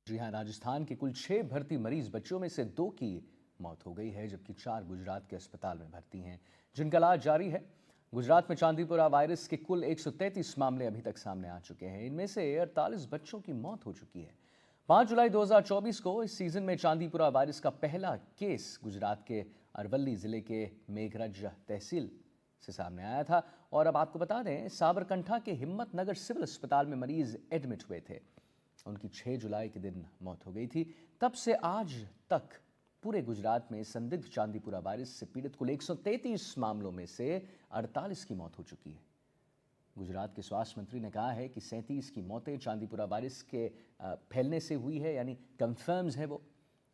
जी हाँ, राजस्थान के कुल 6 भर्ती मरीज बच्चों में से 2 की मौत हो गई है, जबकि 4 गुजरात के अस्पताल में भर्ती हैं, जिनका इलाज जारी है। गुजरात में चांदीपुरा वायरस के कुल 133 मामले अभी तक सामने आ चुके हैं। इनमें से 48 बच्चों की मौत हो चुकी है। 5 जुलाई 2024 को इस सीजन में चांदीपुरा वायरस का पहला केस गुजरात के अरवल्ली जिले के मेघरज तहसील से सामने आया था। और अब आपको बता दें, साबरकंठा के हिम्मतनगर सिविल अस्पताल में मरीज एडमिट हुए थे। उनकी 6 जुलाई के दिन मौत हो गई थी। तब से आज तक पूरे गुजरात में संदिग्ध चांदीपुरा वायरस से पीड़ित कुल 133 मामलों में से 48 की मौत हो चुकी है। गुजरात के स्वास्थ्य मंत्री ने कहा है कि 37 की मौतें चांदीपुरा वायरस के फैलने से हुई है, यानी कंफर्म्स है वो,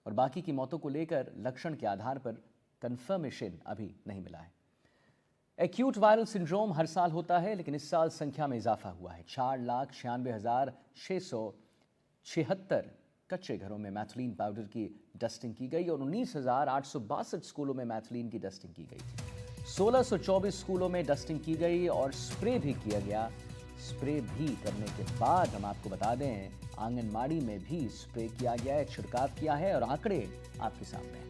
और बाकी की मौतों को लेकर लक्षण के आधार पर कंफर्मेशन अभी नहीं मिला है। एक्यूट वायरल सिंड्रोम हर साल होता है, लेकिन इस साल संख्या में इजाफा हुआ है। 4,96,676 कच्चे घरों में मैथिलीन पाउडर की डस्टिंग की गई और 19,862 स्कूलों में मैथिलीन की डस्टिंग की गई। 1,624 स्कूलों में डस्टिंग की गई और स्प्रे भी किया गया। स्प्रे भी करने के बाद हम आपको बता दें, आंगनबाड़ी में भी स्प्रे किया गया है, छिड़काव किया है, और आंकड़े आपके सामने हैं।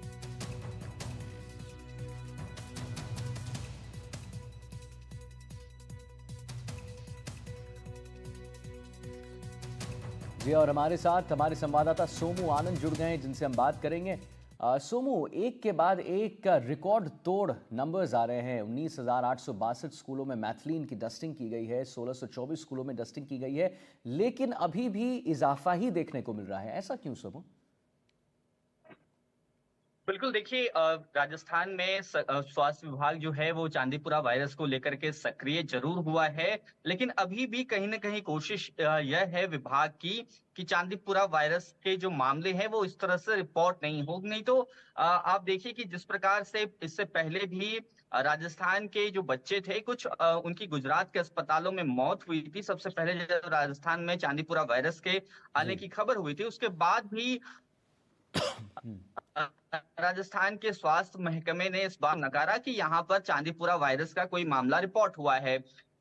जी, और हमारे साथ हमारे संवाददाता सोमू आनंद जुड़ गए हैं, जिनसे हम बात करेंगे। सोमू, एक के बाद एक रिकॉर्ड तोड़ नंबर्स आ रहे हैं। 19,862 स्कूलों में मैथिलीन की डस्टिंग की गई है, 1,624 स्कूलों में डस्टिंग की गई है, लेकिन अभी भी इजाफा ही देखने को मिल रहा है। ऐसा क्यों सोमू? बिल्कुल देखिए, राजस्थान में स्वास्थ्य विभाग जो है वो चांदीपुरा वायरस को लेकर के सक्रिय जरूर हुआ है। लेकिन अभी भी कहीं ना कहीं कोशिश यह है विभाग की कि चांदीपुरा वायरस के जो मामले हैं वो इस तरह से रिपोर्ट नहीं हो। नहीं तो आप देखिए कि जिस प्रकार से इससे पहले भी राजस्थान के जो बच्चे थे, कुछ उनकी गुजरात के अस्पतालों में मौत हुई थी। सबसे पहले जब राजस्थान में चांदीपुरा वायरस के आने जी। की खबर हुई थी, उसके बाद भी हम्म। राजस्थान के स्वास्थ्य महकमे ने इस बार नकारा कि यहाँ पर चांदीपुरा वायरस का कोई मामला रिपोर्ट हुआ है।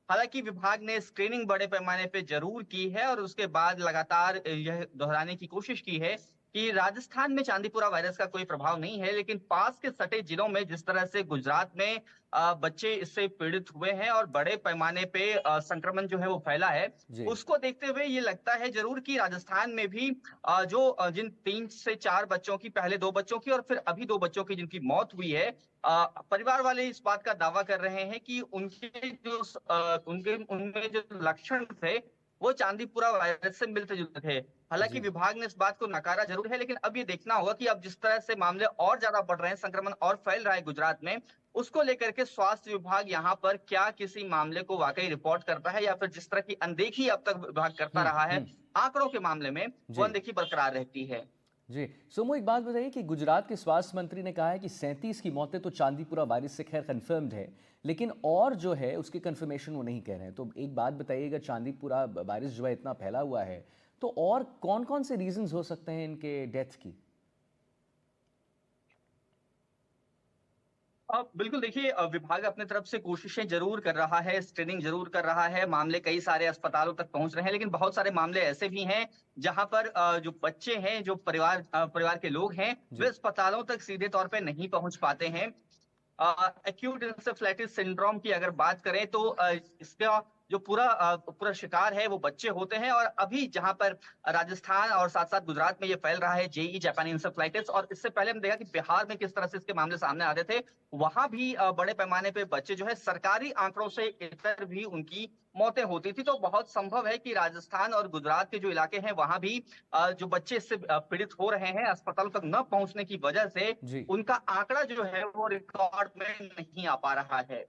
हालांकि विभाग ने स्क्रीनिंग बड़े पैमाने पे जरूर की है और उसके बाद लगातार यह दोहराने की कोशिश की है कि राजस्थान में चांदीपुरा वायरस का कोई प्रभाव नहीं है। लेकिन पास के सटे जिलों में जिस तरह से गुजरात में बच्चे इससे पीड़ित हुए हैं और बड़े पैमाने पे संक्रमण जो है वो फैला है, जी। उसको देखते हुए ये लगता है जरूर कि राजस्थान में भी जो जिन 3 से 4 बच्चों की, पहले 2 बच्चों की और फिर अभी 2 बच्चों की जिनकी मौत हुई है, परिवार वाले इस बात का दावा कर रहे हैं कि उनके जो उनके उनमें जो लक्षण थे वो चांदीपुरा वायरस से मिलते जुलते थे। हालांकि जी। विभाग ने इस बात को नकारा जरूर है, लेकिन अब ये देखना होगा कि अब जिस तरह से मामले और ज्यादा बढ़ रहे हैं, संक्रमण और फैल रहा है गुजरात में, उसको लेकर के स्वास्थ्य विभाग यहाँ पर क्या किसी मामले को वाकई रिपोर्ट करता है या फिर जिस तरह की अनदेखी अब तक विभाग करता रहा है हम्म। आंकड़ों के मामले में, वो जी। अनदेखी बरकरार रहती है। जी, सोमू, एक बात बताइए कि गुजरात के स्वास्थ्य मंत्री ने कहा है कि 37 की मौतें तो चांदीपुरा वायरस से खैर कंफर्म्ड है, लेकिन और जो है उसकी कंफर्मेशन वो नहीं कह रहे हैं। तो एक बात बताइएगा, चांदीपुरा वायरस जो है इतना फैला हुआ है, तो और कौन कौन से रीजंस हो सकते हैं इनके डेथ की? बिल्कुल देखिए, विभाग अपने तरफ से कोशिशें जरूर कर रहा है, स्क्रीनिंग जरूर कर रहा है, मामले कई सारे अस्पतालों तक पहुंच रहे हैं, लेकिन बहुत सारे मामले ऐसे भी हैं जहां पर जो बच्चे हैं, जो परिवार के लोग हैं, वे जी। अस्पतालों तक सीधे तौर पे नहीं पहुंच पाते हैं। एक्यूट इंसेफ्लाइटिस सिंड्रोम की अगर बात करें तो इसका जो पूरा शिकार है वो बच्चे होते हैं। और अभी जहां पर राजस्थान और साथ साथ गुजरात में ये फैल रहा है जेई जापानी इंसेफ्लाइटिस, और इससे पहले हमने देखा कि बिहार में किस तरह से इसके मामले सामने आ रहे थे, वहां भी बड़े पैमाने पे बच्चे जो है सरकारी आंकड़ों से इतर भी उनकी मौतें होती थी। तो बहुत संभव है कि राजस्थान और गुजरात के जो इलाके हैं वहां भी जो बच्चे इससे पीड़ित हो रहे हैं, अस्पतालों तक न पहुंचने की वजह से जी। उनका आंकड़ा जो है वो रिकॉर्ड में नहीं आ पा रहा है।